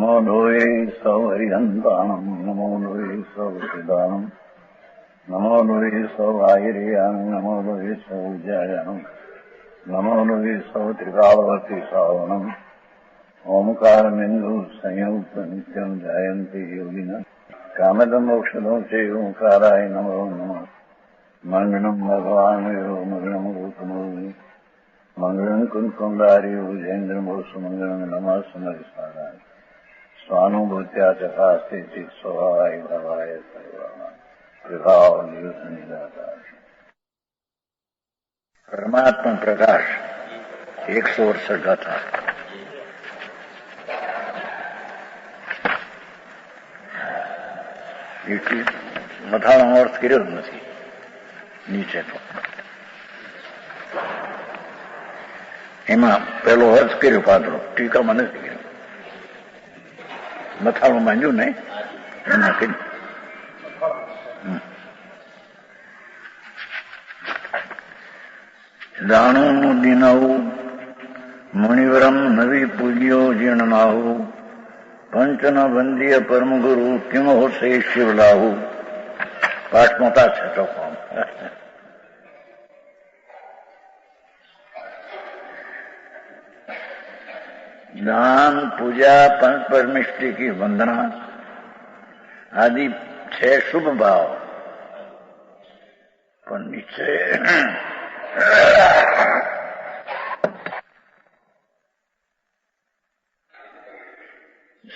नमो लोये सौहरिहन्ताणम् नमो लोये सौहृदानम् नमो लोये सौवाहिर्याम् नमो लोये सौजायानम् नमो लोये सौत्रिकावती सावनम् ओंकारमिन्दु संयुक्त नित्यम् जायन्ति योगिनः कामदम् मोक्षदम् च ओंकाराय नमो नमः मङ्गलम् भगवान् यो मङ्गलम् रूपमोहि मङ्गलम् कुन्कुण्डारि भुजेन्द्रमोसुमङ्गलम् नमः समरिसाराय स्वानुभूत्या चकास्ते चित् स्वभावाय भवाय प्रभाव निदाता परमात्मा प्रकाश 168 गाथा। મથાનો અર્થ કર્યો જ નથી નીચે તો એમાં પેલો અર્થ કર્યો પાત્રો ટીકામાં નથી કર્યો મથાળું માંડ્યું ને એમાં કર્યું દાણુનું દિનાવું મુનિવરમ નવી પૂજ્યો જીર્ણનાહુ પંચન બંદીય પરમ ગુરુ કિમો સે શિવલાહુ પાઠમતા છે ચોખ્ખો दान पूजा पंच परमिष्टि की वंदना आदि 6 शुभ भाव पर नीचे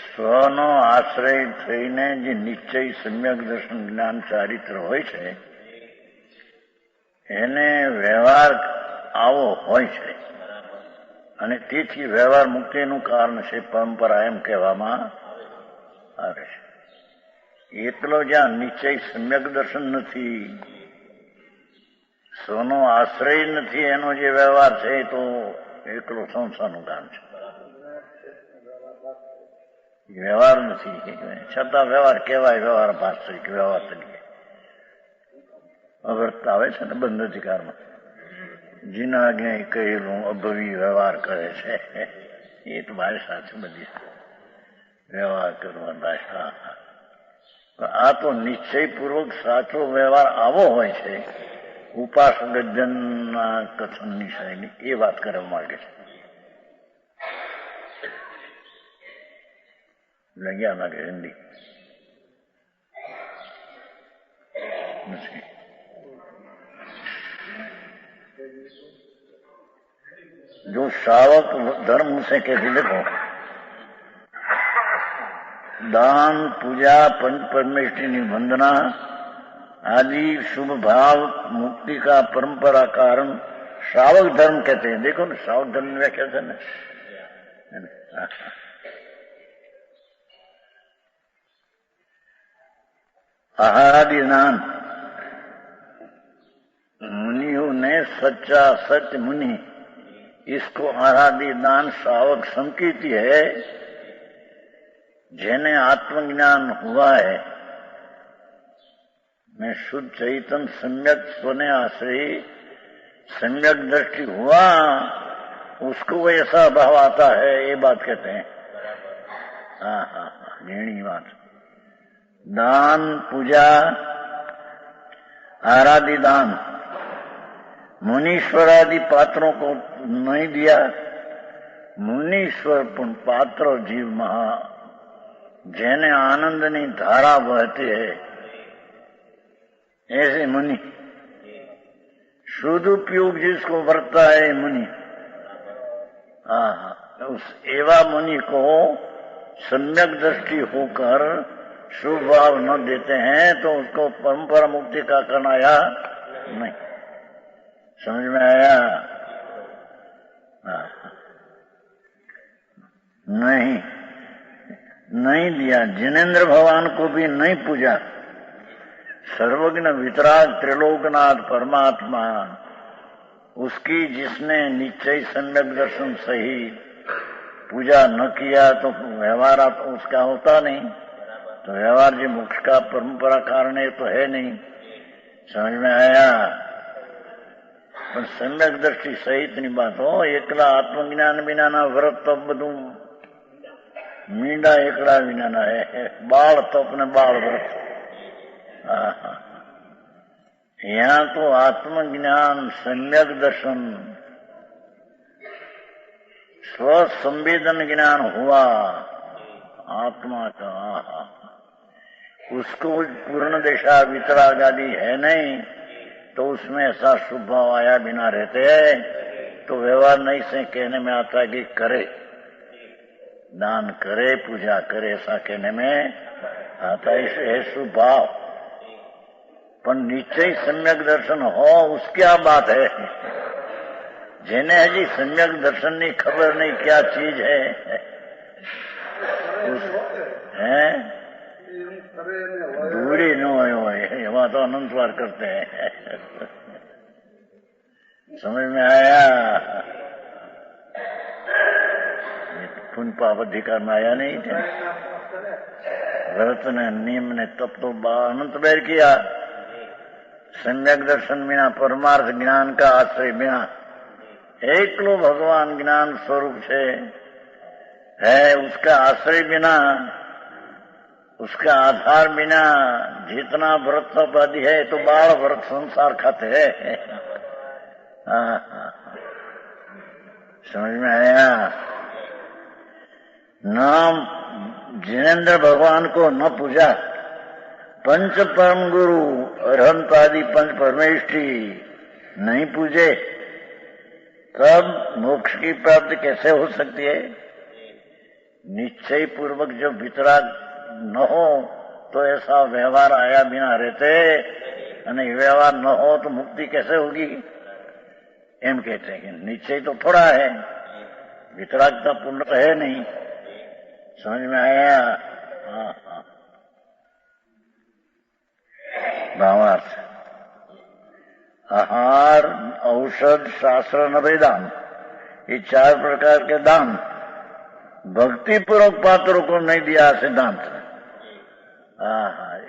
સ્વનો આશ્રય થઈને જે નિશ્ચય સમ્યક દર્શન જ્ઞાન ચારિત્ર હોય છે એને વ્યવહાર આવો હોય છે અને તેથી વ્યવહાર મુક્તિનું કારણ છે પરંપરા એમ કહેવામાં આવે છે. એટલો જ્યાં નિશ્ચય સમ્યક દર્શન નથી, સ્વનો આશ્રય નથી, એનો જે વ્યવહાર છે તો એકલો સંસારનું કામ છે. વ્યવહાર નથી છતાં વ્યવહાર કહેવાય, વ્યવહાર વાસ્તવિક વ્યવહાર તરીકે અવર્ત આવે છે ને બંધ અધિકારમાં જીના જ્ઞાય કહેલું અભવી વ્યવહાર કરે છે એ તો ભાષા છે બધી વ્યવહાર કરવા ભાષા. આ તો નિશ્ચયપૂર્વક સાચો વ્યવહાર આવો હોય છે ઉપાસક જનના કથનની શૈલી એ વાત કરવા માંગે છે. લગ્યા લાગે હિન્દી નથી. जो श्रावक धर्म से कहते देखो दान पूजा पंच परमेष्टि वंदना आदि शुभ भाव मुक्ति का परंपरा कारण श्रावक धर्म कहते हैं. देखो ना श्रावक धर्म में क्या कहते हैं आहारादि दान मुनियों ने सच्चा सत्य मुनि इसको आराधि दान श्रावक संकीर्ति है. जेने आत्मज्ञान हुआ है मैं शुद्ध चैतन्य सम्यक स्वने आश्रय सम्यक दृष्टि हुआ उसको ऐसा भाव आता है ये बात कहते हैं. हाँ घृणी बात. दान पूजा आराधि दान मुनीश्वर आदि पात्रों को नहीं दिया. मुनीश्वर पण पात्र जीव महा जेने आनंदनी धारा बहती है ऐसे मुनि शुद्ध उपयोग जिसको बरतता है मुनि. उस एवा मुनि को सम्यक दृष्टि होकर शुभ भाव न देते हैं तो उसको परंपरा मुक्ति का करना या नहीं. समझ में आया? नहीं दिया. जिनेन्द्र भगवान को भी नहीं पूजा. सर्वज्ञ वितराग त्रिलोकनाथ परमात्मा उसकी जिसने निश्चय सम्यक दर्शन सही पूजा न किया तो व्यवहार उसका होता नहीं. तो व्यवहार जी मोक्ष का परंपरा कारण है तो है नहीं. समझ में आया? પણ સમ્યક દ્રષ્ટિ સહિતની વાત હો. એકલા આત્મજ્ઞાન વિનાના વ્રત તો બધું मींडा एकड़ा विना न है, बाल तो अपने बाल व्रत। यहाँ तो आत्मज्ञान, सम्यक दर्शन, स्व संवेदन ज्ञान हुआ आत्मा का। उसको पूर्ण दिशा वितराग आदि है नहीं, तो उसमें ऐसा शुभ भाव आया बिना रहते हैं, तो व्यवहार नहीं से कहने में आता है कि करे, दान करे, पूजा करे, ऐसा कहने में आता है शुभ भाव। पर निश्चय सम्यक दर्शन हो, उसकी क्या बात है। જેને હજી સમ્યક દર્શનની ખબર નહીં ક્યાં ચીજ है, दूरी न हो, एवं तो अनंत बार करते हैं। समझ में आया? पुण्य पाप अधिकार में आया नहीं थे। व्रत ने, नियम ने, तब तो अनंत बैर किया। सम्यक दर्शन बिना, परमार्थ ज्ञान का आश्रय बिना, एकलो भगवान ज्ञान स्वरूप है, उसका आश्रय बिना, उसका आधार बिना जितना व्रत उपाधि है, तो बाल व्रत संसार खाते है। समझ में आया? नाम जिनेन्द्र भगवान को न पूजा, पंच परम गुरु अरहंत आदि पंच परमेष्ठी नहीं पूजे, तब मोक्ष की प्राप्ति कैसे हो सकती है? निश्चय पूर्वक जब वितराग न हो, तो ऐसा व्यवहार आया बिना रहते, અને व्यवहार न हो तो मुक्ति कैसे होगी? एम कहते हैं कि निश्चय तो थोड़ा है, वितरागता पूर्ण तो है नहीं। समझ में आया? हाँ। भावार्थ, आहार, औषध, शास्त्र, नवेदान, ये 4 प्रकार के दान भक्ति पूर्वक पात्रों को नहीं दिया सिद्धांत।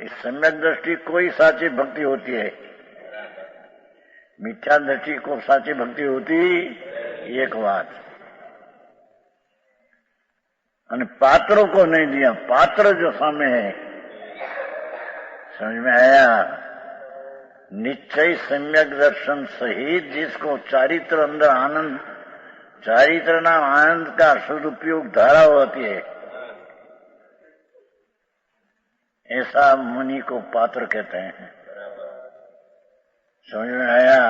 इस सम्यक दृष्टि कोई साची भक्ति होती है, मिथ्या दृष्टि को साची भक्ति होती एक बात। અને पात्रों को नहीं दिया, पात्र जो सामने है। समझ में आया? निश्चय सम्यक दर्शन सहित जिसको चारित्र अंदर आनंद, चारित्र नाम आनंद का सदुपयोग धारा होती है, ऐसा मुनि को पात्र कहते हैं। समझ में आया?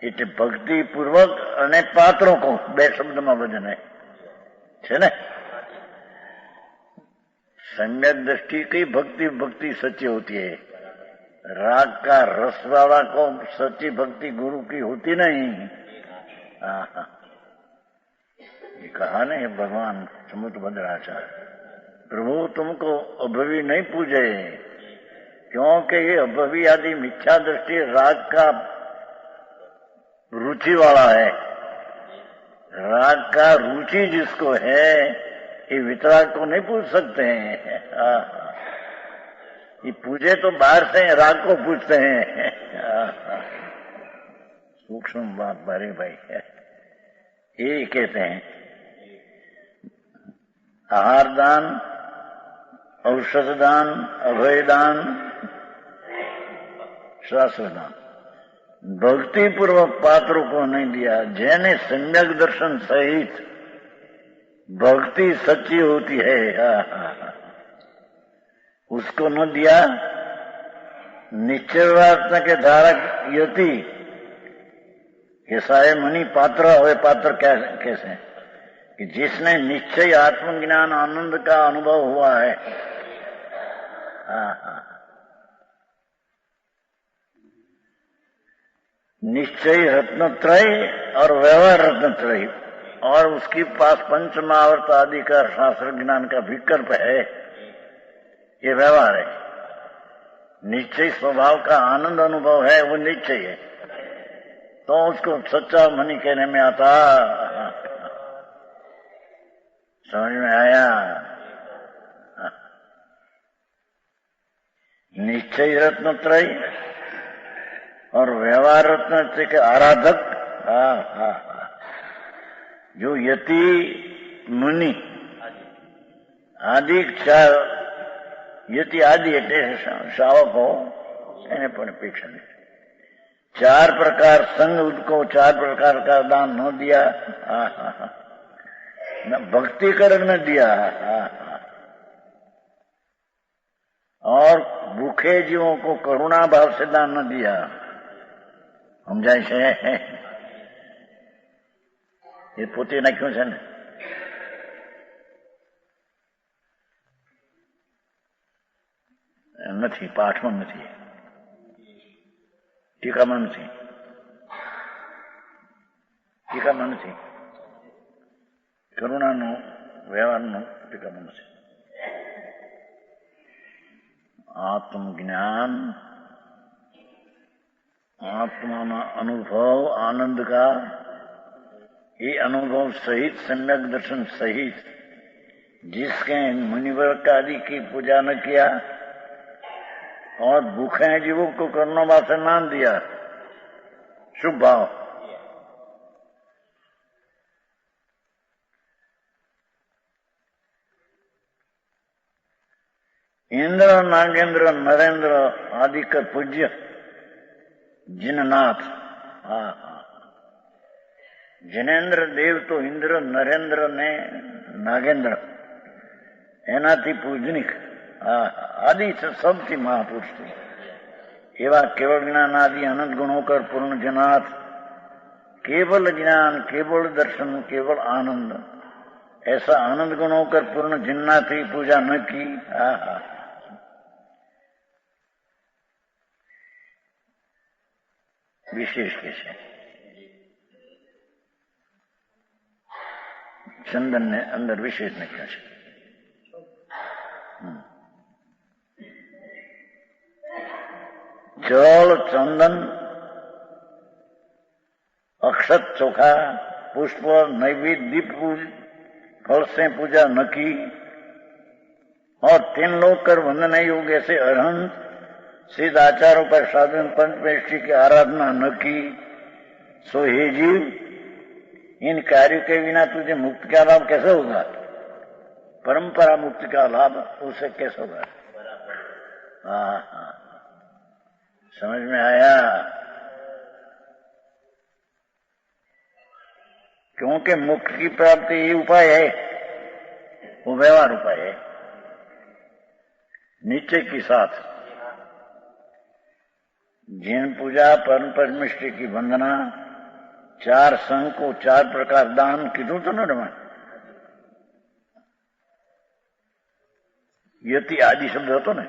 એટલે ભક્તિ પૂર્વક અને પાત્રો को બે શબ્દમાં વજન છે ને। सम्यक दृष्टि की भक्ति सच्ची होती है, राग का रस वाला को सच्ची भक्ति गुरु की होती नहीं। ये कहा नहीं भगवान समुद्र भद्राचार्य, प्रभु तुमको अभवी नहीं पूजे, क्योंकि ये अभवी आदि मिथ्या दृष्टि राग का रुचि वाला है। राग का रुचि जिसको है, ये वितराग को नहीं पूछ सकते हैं। ये पूजे तो बाहर से राग को पूछते हैं। सूक्ष्म बात बारे भाई है, ये कहते हैं आहार दान, औषध दान, अभय दान, शास्त्र दान भक्ति पूर्वक पात्रों को नहीं दिया। जैने सम्यक दर्शन सहित भक्ति सच्ची होती है, उसको न दिया। निश्चयवार्ता के धारक यति कैसा है मुनि पात्र हुए? पात्र कैसे? कि जिसने निश्चय आत्मज्ञान आनंद का अनुभव हुआ है। निश्चय रत्नत्रय और व्यवहार रत्नत्रय, और उसके पास पंचमावर्त आदि का शास्त्र ज्ञान का विकल्प है, ये व्यवहार है। निश्चय स्वभाव का आनंद अनुभव है, वो निश्चय है, तो उसको सच्चा मनी कहने में आता। समझ में आया? निश्चय रत्नत्रय और व्यवहार रत्नत्रय के आराधक। जो यति मुनि આદિ ચાર યતિ આદિ એટલે શાવકો એને પણ अपेक्षा नहीं। 4 प्रकार संग उनको 4 प्रकार का दान न दिया, न भक्ति कर न दिया, और भूखे जीवों को करुणा भाव से दान न दिया। समझाय છે? એ પોતે નાખ્યું છે ને? નથી, પાઠમાં નથી, ટીકામાં નથી, ટીકામાં નથી, કરુણાનું વ્યવહારનું ટીકામાં નથી। आत्मज्ञान, आत्मा में अनुभव आनंद का, ये अनुभव सहित सम्यक दर्शन सहित जिसके मुनिवर आदि की पूजा न किया और भूखे जीवों को करुणा भाव से नाम दिया, शुभ भाव। इंद्र नागेंद्र नरेंद्र आदि का पूज्य जिननाथ, जिनेन्द्र देव तो इंद्र नरेंद्र ने नागेंद्र एनाथी पूजनिक आदि सबथी महापुरुष थी। एवं केवल ज्ञान आदि अनंत गुणों कर पूर्ण जनाथ, केवल ज्ञान, केवल दर्शन, केवल आनंद, ऐसा आनंद गुणों कर पूर्ण जिन्ना थी पूजा न की। विशेष कैसे चंदन ने अंदर विशेष ने क्या है? जल चंदन अक्षत चोखा पुष्प नैवेद्य दीप फल से पूजा न की और 3 लोग कर वंदना योग ऐसे अरहंत सिद्ध आचारों पर साधन पंचमेष्टि की आराधना न की, सो हे जीव इन कार्यों के बिना तुझे मुक्ति का लाभ कैसे होगा? परंपरा मुक्ति का लाभ उसे कैसे होगा? हाँ, समझ में आया? क्योंकि मुक्ति की प्राप्ति ये उपाय है, वो व्यवहार उपाय है, निश्चय के साथ। जिन पूजा परम परमेष्टि की वंदना 4 संघ को 4 प्रकार दान कीधું તો ને રમણ યતિ આદિ શબ્દ હતો ને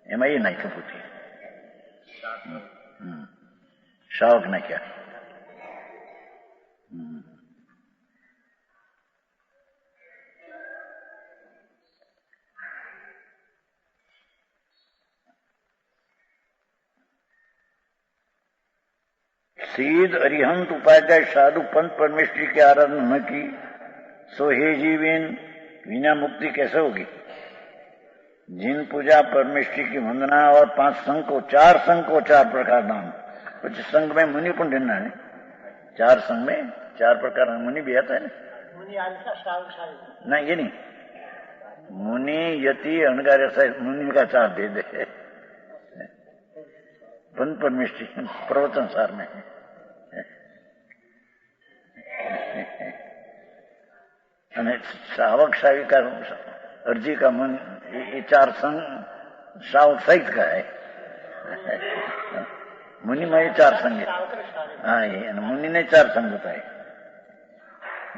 એમાં એ નાખ્યું પૂછી શાવક નાખ્યા। सीध अरिहंत उपाध्याय साधु पंत परमेष्टि की आराधना न की, सो हे जीवीन बिना मुक्ति कैसे होगी? जिन पूजा परमेष्टि की वंदना और 5 संघ को 4 संघ को 4 प्रकार दान, कुछ संघ में मुनि पण देना है, 4 संघ में 4 प्रकार मुनि भी आता है ना, नहीं ये नहीं, मुनि यति अणगार मुनि का 4 दे दे पंत परमेष्टि प्रवचन सार में। श्रावक शावी का अर्जी का मन ये 4 संघ श्रावक सहित का है। मुनि में 4 संघ है, हाँ ये मुनि ने 4 संघ बताए।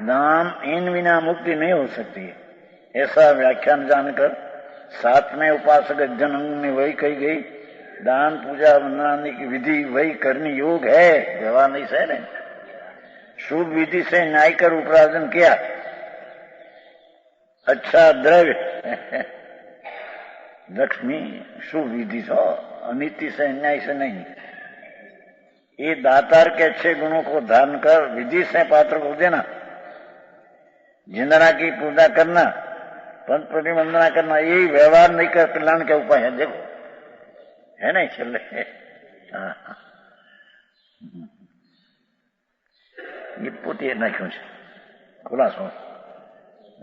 नाम इन बिना मुक्ति नहीं हो सकती है, ऐसा व्याख्यान जानकर 7वें उपासक जनंग में वही कही गई। दान पूजा वंदना की विधि वही करनी योग है, व्यवहार नहीं सह रहे। शुभ विधि से न्याय कर उपार्जन किया, अच्छा द्रव्य लक्ष्मी शुभ विधि से, अनिति से न्याय से नहीं। ये दातार के अच्छे गुणों को धारण कर विधि से पात्र को देना, जिंदना की पूजा करना, पंच प्रतिवंदना करना, यही व्यवहार नहीं कर कल्याण के उपाय है। देखो है नहीं चल रहे, ये पोते ना क्यों खुलासो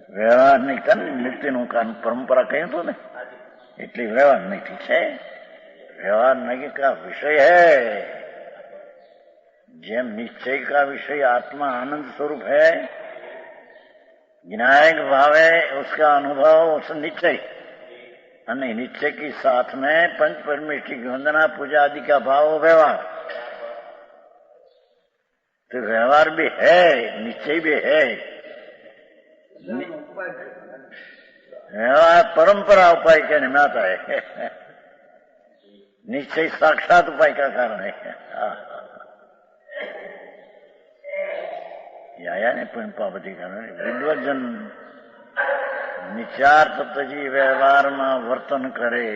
વ્યવહાર નહીં કરે ને મુક્તિનું કારણ પરંપરા કહ્યું તો ને એટલી વ્યવહાર નહીં. ઠીક છે, व्यवहार नहीं का विषय है. જેમ निश्चय का विषय आत्मा आनंद स्वरूप है, ज्ञायक भाव है उसका अनुभव उस निश्चय, અને निश्चय के साथ में पंच परमेष्टि की वंदना पूजा आदि का भाव व्यवहार. तो व्यवहार भी है, निश्चय भी है. व्यवहार परंपरा उपाय के निमित्त है, निश्चय साक्षात उपाय का कारण है. आया ने पार्वती कारण विद्वजन निचार तत्वजी व्यवहार में वर्तन करे,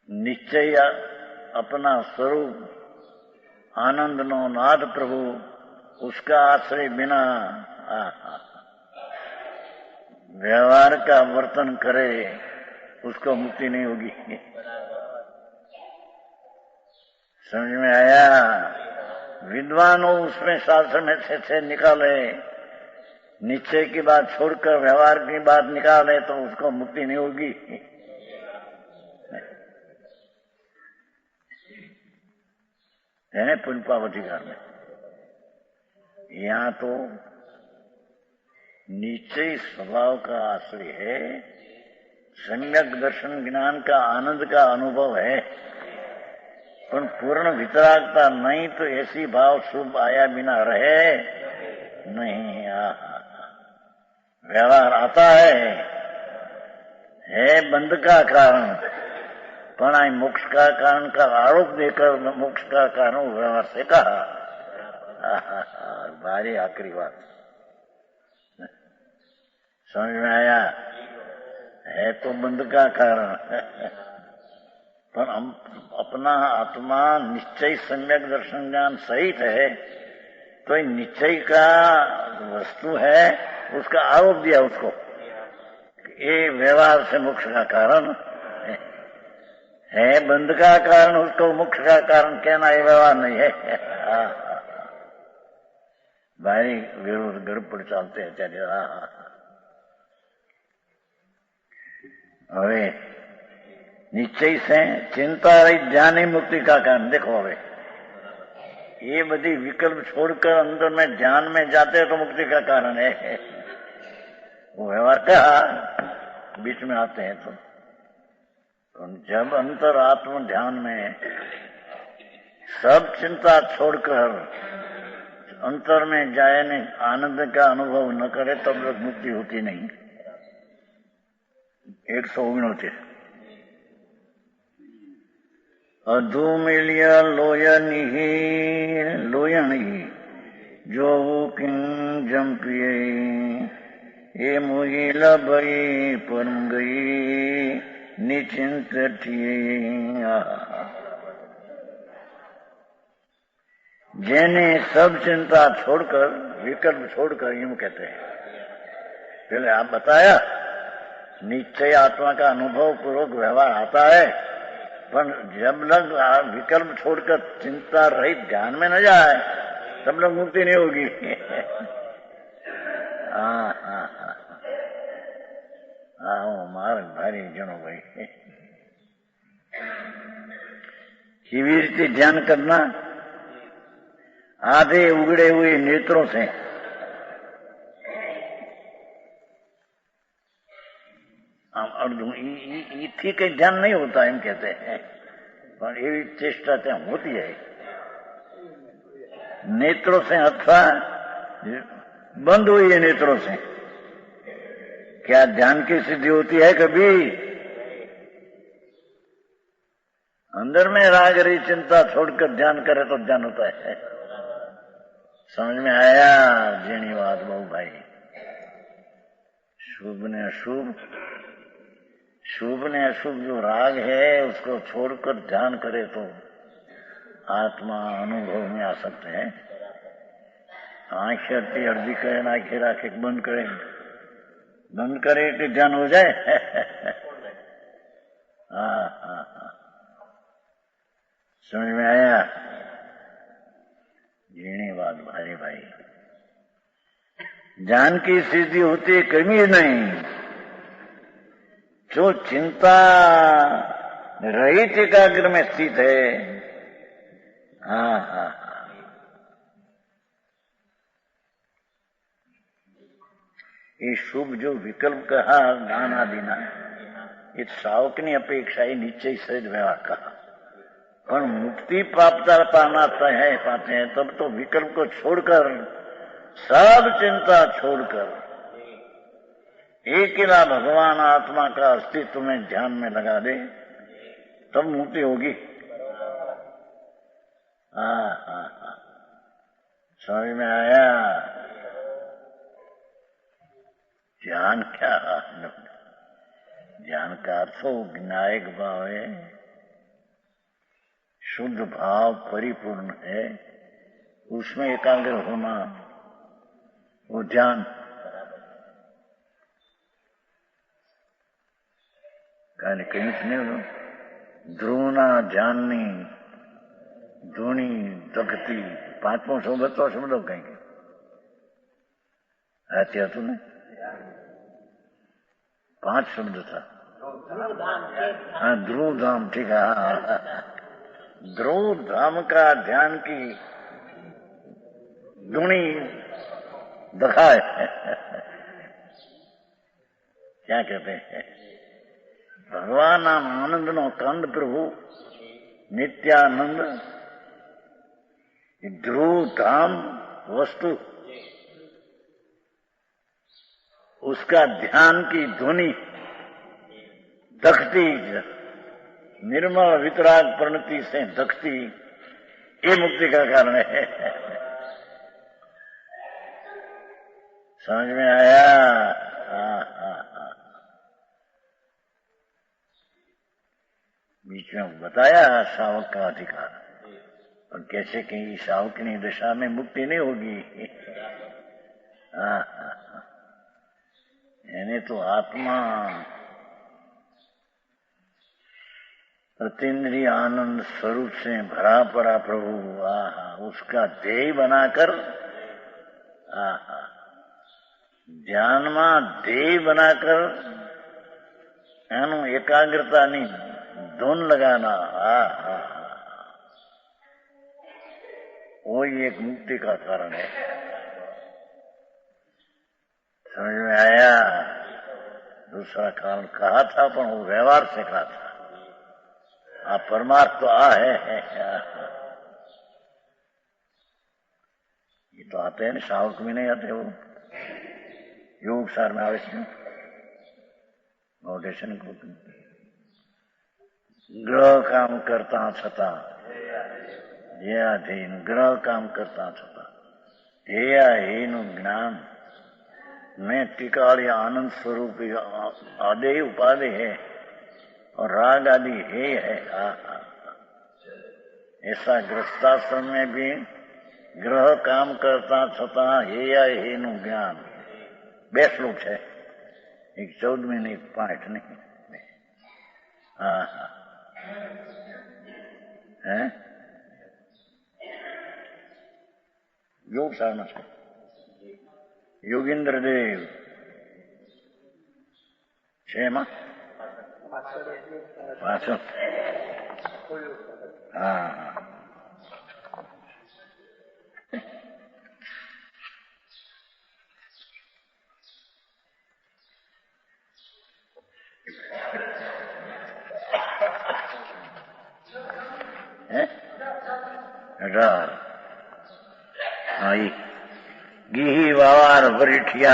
निश्चय अपना स्वरूप आनंद नो नाद प्रभु उसका आश्रय बिना व्यवहार का वर्तन करे उसको मुक्ति नहीं होगी. समझ में आया? विद्वानों उसमें शास्त्र में से निकाले, निश्चय की बात छोड़कर व्यवहार की बात निकाले तो उसको मुक्ति नहीं होगी. है पुष्पावती घर में यहाँ तो निश्चय स्वभाव का आश्रय है, सम्यक दर्शन ज्ञान का आनंद का अनुभव है, पर पूर्ण वितरागता नहीं तो ऐसी भाव शुभ आया बिना रहे नहीं. व्यवहार आता है बंध का कारण, पण आई मोक्ष का कारण का आरोप देकर मोक्ष का कारण व्यवहार से कहा. भारी आखिरी बात समझ में आया? है तो बंध का कारण, पर हम अपना आत्मा निश्चय सम्यक दर्शन ज्ञान सहित है, तो निश्चय का वस्तु है उसका आरोप दिया उसको, ये व्यवहार से मोक्ष का कारण है, बंध का कारण उसको मोक्ष का कारण कहना ये व्यवहार नहीं है. भारी विरोध गड़बड़ चालते हैं त्यारे. હવે निश्चय से चिंता रही ध्यान ही मुक्ति का कारण. देखो हवे ये बधी विकल्प छोड़कर अंदर में ध्यान में जाते तो मुक्ति का कारण है. वो व्यवहार कहा बीच में आते हैं तो जब अंतर आत्म ध्यान में सब चिंता छोड़कर अंतर में जाए ने आनंद का अनुभव न करे तब तक मुक्ति होती नहीं. 169 अधूमिलिया लोयनी जो किंग जम्पिए ये मुहिल भई परम गई निचिंत जेने सब चिंता छोड़कर विकल्प छोड़कर यूं कहते हैं. पहले आप बताया निश्चय आत्मा का अनुभव पूर्वक व्यवहार आता है, पर जब लग विकल्प छोड़कर चिंता रहित ध्यान में न जाए तब लोग मुक्ति नहीं होगी. मार्ग भारी जनो भाई केवी रीते ध्यान करना. आधे उगड़े हुए नेत्रों से ठीक है ध्यान नहीं होता एम कहते हैं, पर ये चेष्टा ત્યાં होती है. नेत्रों से अथवा बंद हुई है नेत्रों से क्या ध्यान की सिद्धि होती है? कभी अंदर में राग रही चिंता छोड़कर ध्यान करे तो ध्यान होता है. समझ में आया? जीणी बात बहु भाई. शुभ ने अशुभ, शुभ ने अशुभ जो राग है उसको छोड़कर ध्यान करे तो आत्मा अनुभव में आ सकते हैं. आंखें अर्धी करे, आंखें राखे बंद करे कि ध्यान हो जाए. हाँ. समझ में आया? जीणी बात. बात भाई भाई, ज्ञान की सिद्धि होती कमी नहीं, जो चिंता रहित एकाग्र में स्थित है। हाँ हाँ हाँ, ये शुभ जो विकल्प कहा दान आदि ना, ये सावकनी अपेक्षा ही निश्चय सहित व्यवहार कहा। पर मुक्ति प्राप्त पाना है पाते हैं तब तो विकल्प को छोड़कर, सब चिंता छोड़कर अकेला भगवान आत्मा का अस्तित्व में ध्यान में लगा दे, तब मुक्ति होगी। हाँ हाँ हाँ, समझ में आया? ध्यान क्या? ध्यान का अर्थ ज्ञायक भाव है, शुद्ध भाव परिपूर्ण है, उसमें एकाग्र होना, वो ध्यान। कहने कहीं सुने हो, ध्रुवना ध्याननी धूणी दखती, 5वां शब्द तो शब्दों कहेंगे ऐसे तुमने 5 शब्द था। हाँ, ध्रुव धाम, ठीक है। ध्रुव धाम का ध्यान की धुनी दखाए क्या कहते हैं, भगवान आनंद नो कंद प्रभु नित्यानंद, ध्रुव धाम वस्तु, उसका ध्यान की ध्वनि दखती, निर्मल वितराग प्रणति से दखती, ये मुक्ति का कारण है। समझ में आया? बीच में बताया शावक का अधिकार, और कैसे कहीं शावकनी दशा में मुक्ति नहीं होगी। यानी तो आत्मा अतीन्द्रिय आनंद स्वरूप से भरा पड़ा प्रभु, उसका ध्येय बनाकर, ध्यान में ध्येय बनाकर एकाग्रता नहीं धुन लगाना, वही एक मुक्ति का कारण है। समझ में आया? दूसरा कारण कहा था, पर वो व्यवहार से कहा था। आप परमार्थ तो है। ये तो आते हैं ना, शावक में नहीं आते, वो योग सार में आवश्यक मोटेशन को ग्रह काम करता छता ध्येयाधीन, ग्रह काम करता छता ध्येयहीन ज्ञान में टिकाल या आनंद स्वरूप आदि उपाधि है और राग आदि है। ऐसा गृहस्थाश्रम में भी ग्रह काम करता छता हेयहीन ज्ञान, 2 श्लोक है, एक 14 में नहीं, 5 नहीं। है योग सारना से योगेंद्र देव 6 5। हाँ, गी वावार वरिठिया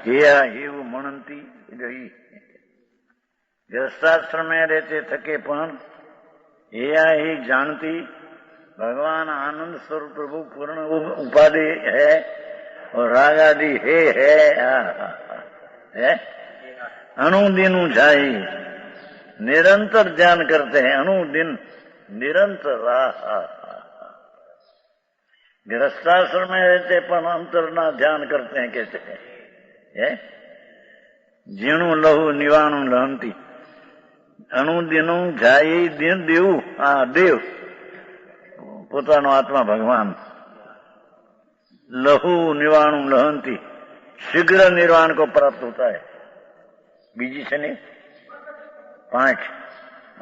हेया हेव मणंती। गृहस्थाश्रम में रहते थके पण हेया ही जानती, भगवान आनंद स्वरूप प्रभु पूर्ण उपाधि है और राग आदि है। अनुदिन जाई, निरंतर ध्यान करते हैं, अनुदिन निरंतर। गृहस्थाश्रम में रहते पण अंतर ना ध्यान करते हैं, कहते हैं जीणु लहु निवाणु लहंती, अनुदिनु जाई दिन देव, देव પોતાનો આત્મા ભગવાન लहू निवाणु लहंती, शीघ्र निर्वाण को प्राप्त होता है। बीजी से नहीं 5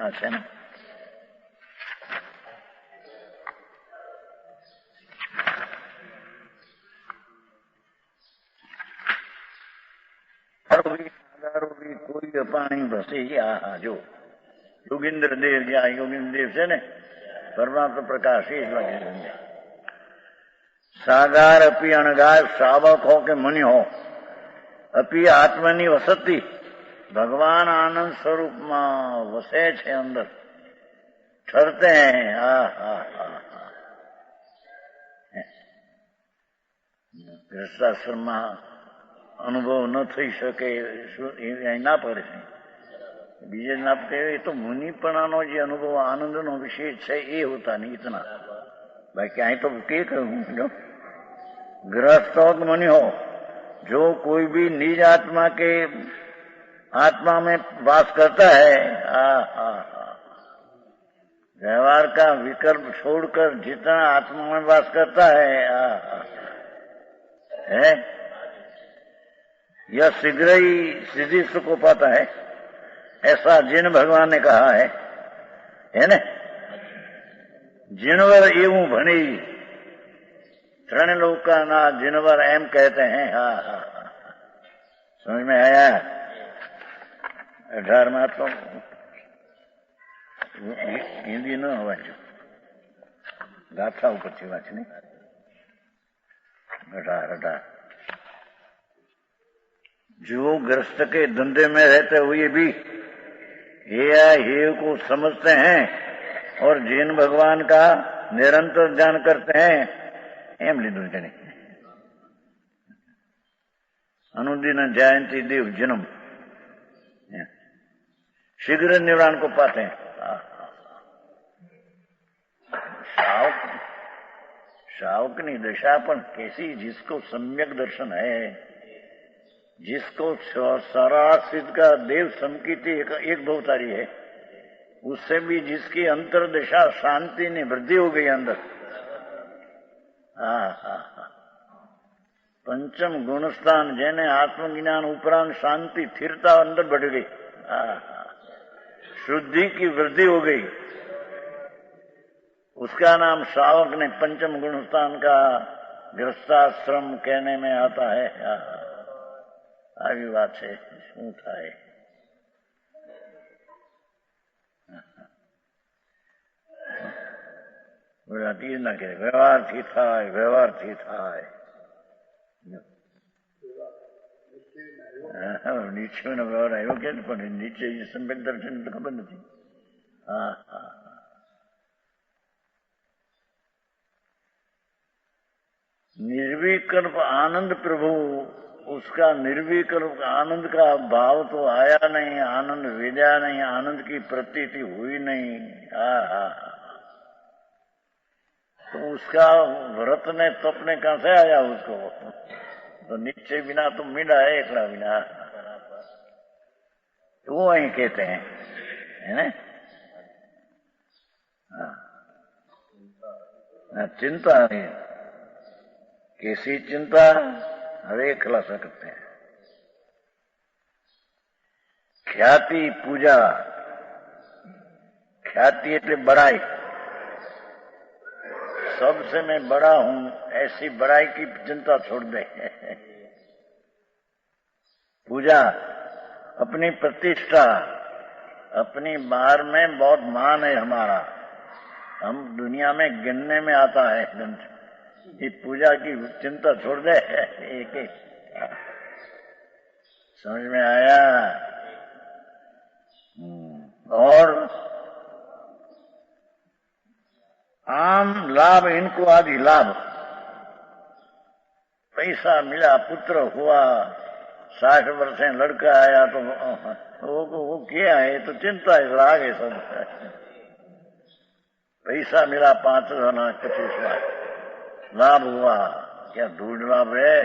अच्छा ना। भी कोई पानी बसे जो योगिंद्र देव या योगिंद्र देव से ने परमात्मा प्रकाश ही लगे। सागार अपी अणगार श्रावक हो के मुनि हो, अपी आत्मनी वसती, भगवान आनंद स्वरूप में वसे छे, अंदर ठरते हैं। गृहस्थाश्रम में अनुभव न थी सके ना पड़े बीजे ना कहे तो मुनिपणानो जो अनुभव आनंद नो विशेष है ये होता नहीं इतना। भाई क्या तो के कहूं, गृहस्थ हो मुनि हो, जो कोई भी निज आत्मा के आत्मा में वास करता है, व्यवहार का विकल्प छोड़कर जितना आत्मा में वास करता है यह शीघ्र ही सिद्धि सुख को पाता है, ऐसा जिन भगवान ने कहा है ना। जिनवर एवं भणी, तृण लोक का ना जिनवर एम कहते हैं। समझ में आया? 18 तो हिंदी न हो गाथा ऊपर वाच नहीं 18 जो गृहस्थ के धंधे में रहते हुए भी हे को समझते हैं और जिन भगवान का निरंतर ध्यान करते हैं एम लीधु नहीं। अनुदिन जयंती देव जन्म, शीघ्र निर्वाण को पाते हैं। शावकनी दशा पर कैसी, जिसको सम्यक दर्शन है, जिसको सारा सिद्ध का देव समकीति एक भवतारी है, उससे भी जिसकी अंतरदशा शांति ने वृद्धि हो गई अंदर। पंचम गुणस्थान जेने आत्मज्ञान उपरांत शांति स्थिरता अंदर बढ़ गई, शुद्धि की वृद्धि हो गई, उसका नाम श्रावक ने पंचम गुणस्थान का गृहस्थाश्रम कहने में आता है। આવી વાત છે, શું થાય? ગુજરાતી ના કહે વ્યવહારથી થાય, વ્યવહારથી થાય। નીચેનો વ્યવહાર આવ્યો કે પણ નીચે સંવેદ દર્શન તો ખબર નથી। निर्विकल्प आनंद प्रभु, उसका निर्विकल्प आनंद का भाव तो आया नहीं, आनंद विद्या नहीं, आनंद की प्रतीति हुई नहीं। तो उसका व्रत ने तपने कहां से आया उसको? तो नीचे बिना तो मीडा है, एकड़ा बिना। तो वो वही कहते हैं, है ना? चिंता नहीं, कैसी चिंता? हरे खुलासा करते हैं। ख्याति पूजा, ख्याति એટલે बड़ाई, सबसे मैं बड़ा हूं ऐसी बड़ाई की चिंता छोड़ दे। पूजा, अपनी प्रतिष्ठा, अपनी बाहर में बहुत मान है हमारा, हम दुनिया में गिनने में आता है। ये पूजा की चिंता छोड़ दे। एक एक समझ में आया? और आम लाभ, इनको आदि लाभ, पैसा मिला, पुत्र हुआ, 60 वर्ष लड़का आया तो वो क्या है? तो चिंता है, राग है सब। पैसा मिला 5 लाख 25 लाख लाभ हुआ, क्या ढूंढ लाभ है?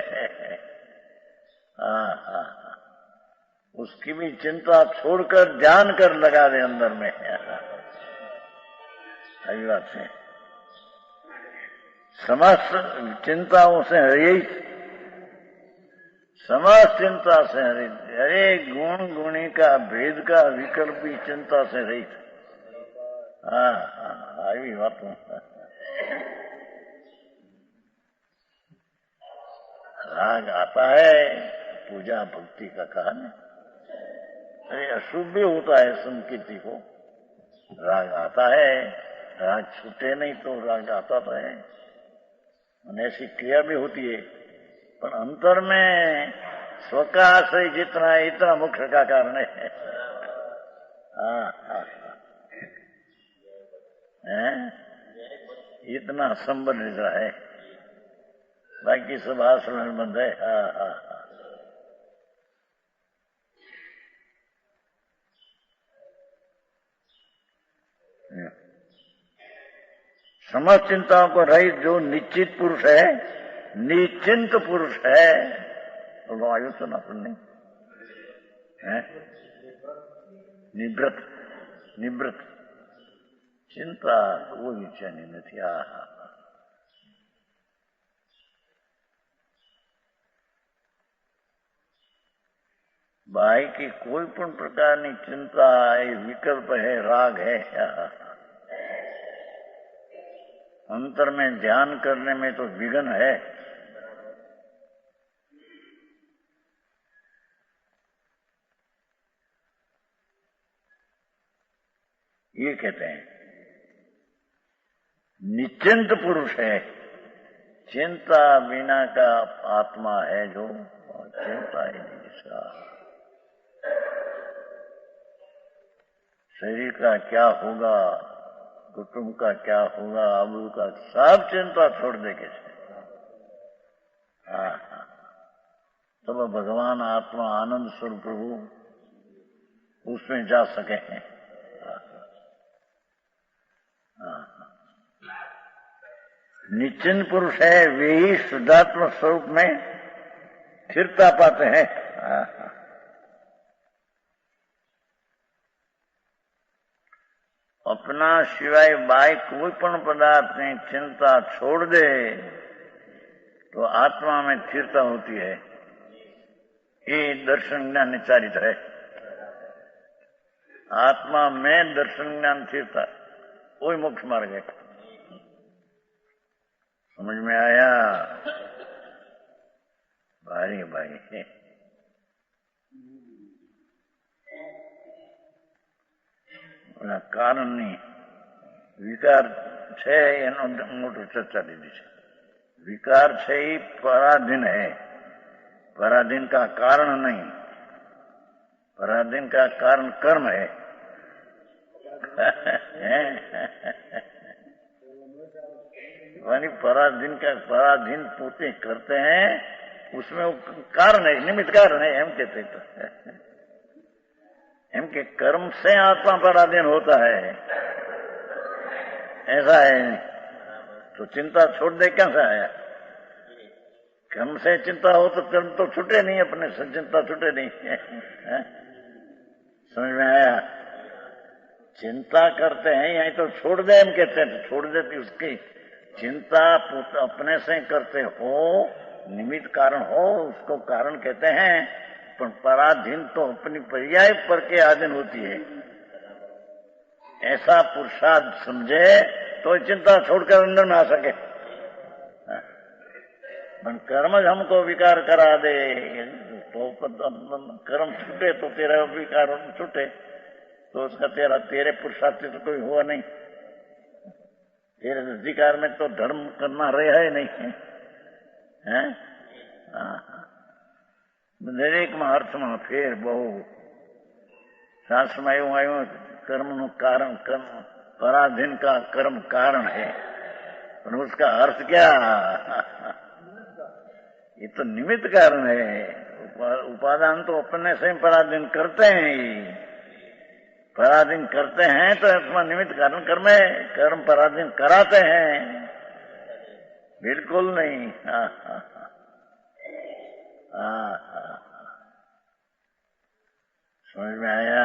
उसकी भी चिंता छोड़कर ध्यान कर लगा दे अंदर में। सही बात है। समस्त चिंताओं से रहित, समस्त चिंता से रहित, अरे गुण गुणी का भेद का विकल्प भी चिंता से रहित। हाँ हाँ, आई बात राग आता है पूजा भक्ति का कारण। अरे अशुभ भी होता है संकीर्ति को, राग आता है, राग छूटे नहीं तो राग आता तो है, ऐसी क्रिया भी होती है, पर अंतर में स्व का आश्रय जितना है इतना मुख्य का कारण है। हाँ हाँ इतना संबंधित है, बाकी सब आश्रम बंद है। हाँ हाँ हाँ, समस्त चिंताओं को रहित जो निश्चित पुरुष है, निश्चिंत पुरुष है, तो आयु तो ना सुननी है, निवृत्त निवृत्त, चिंता कोई इच्छा नहीं थी। भाई की कोई पण प्रकारनी चिंता है, विकल्प है, राग है, अंतर में ध्यान करने में तो विघ्न है। ये कहते हैं निश्चिंत पुरुष है, चिंता बिना का आत्मा है जो, चिंता ही नहीं जिसका। शरीर का क्या होगा, कुटुंब का क्या होगा, आबरू का, सब चिंता छोड़ दे के। हाँ हाँ, तब भगवान आत्मा आनंद स्वरूप प्रभु उसमें जा सके हैं। निश्चिंत पुरुष है वे ही शुद्धात्म स्वरूप में स्थिरता पाते हैं। अपना सिवाय बाय कोई पण पदार्थ में चिंता छोड़ दे तो आत्मा में स्थिरता होती है। ये दर्शन ज्ञान निचारित है। आत्मा में दर्शन ज्ञान स्थिरता वही मोक्ष मार्ग है। समझ में आया? भारी भाई है। કારણ ની વિકાર છે એનો મોટો ચર્ચા લીધી છે। विकार છે એ पराधीन है, पराधीन का कारण नहीं, पराधीन का कारण कर्म है। यानी पराधीन पोते करते हैं, उसमें वो कारण है, निमित्त कारण है, हम कहते तो हम के कर्म से आत्मा पराधीन होता है, ऐसा है। तो चिंता छोड़ दे कैसे आया? कर्म से चिंता हो तो कर्म तो छूटे नहीं, अपने से चिंता छूटे नहीं। समझ में आया? चिंता करते हैं यही तो छोड़ दे, हम कहते हैं तो छोड़ देती। उसकी चिंता अपने से करते हो, निमित्त कारण हो, उसको कारण कहते हैं। पर पराधीन तो अपनी पर्याय पर के अधीन होती है। ऐसा पुरुषार्थ समझे तो चिंता छोड़कर अंदर में आ सके। कर्म हमको विकार करा दे तो कर्म छूटे तो तेरा विकार छूटे, तो उसका तेरे पुरुषार्थ तो कोई हुआ नहीं। तेरे अधिकार में तो धर्म करना रहा ही नहीं है। दरेक में अर्थ में फेर बहु शास्त्र में એવું આવ્યું, कर्म નું कारण कर्म, पराधीन का कर्म कारण है, पर उसका अर्थ क्या? ये तो निमित्त कारण है। उपादान तो अपने से पराधीन करते हैं, पराधीन करते हैं तो अपना निमित्त कारण कर्म है। कर्म पराधीन कराते हैं? बिल्कुल नहीं। समझ में आया?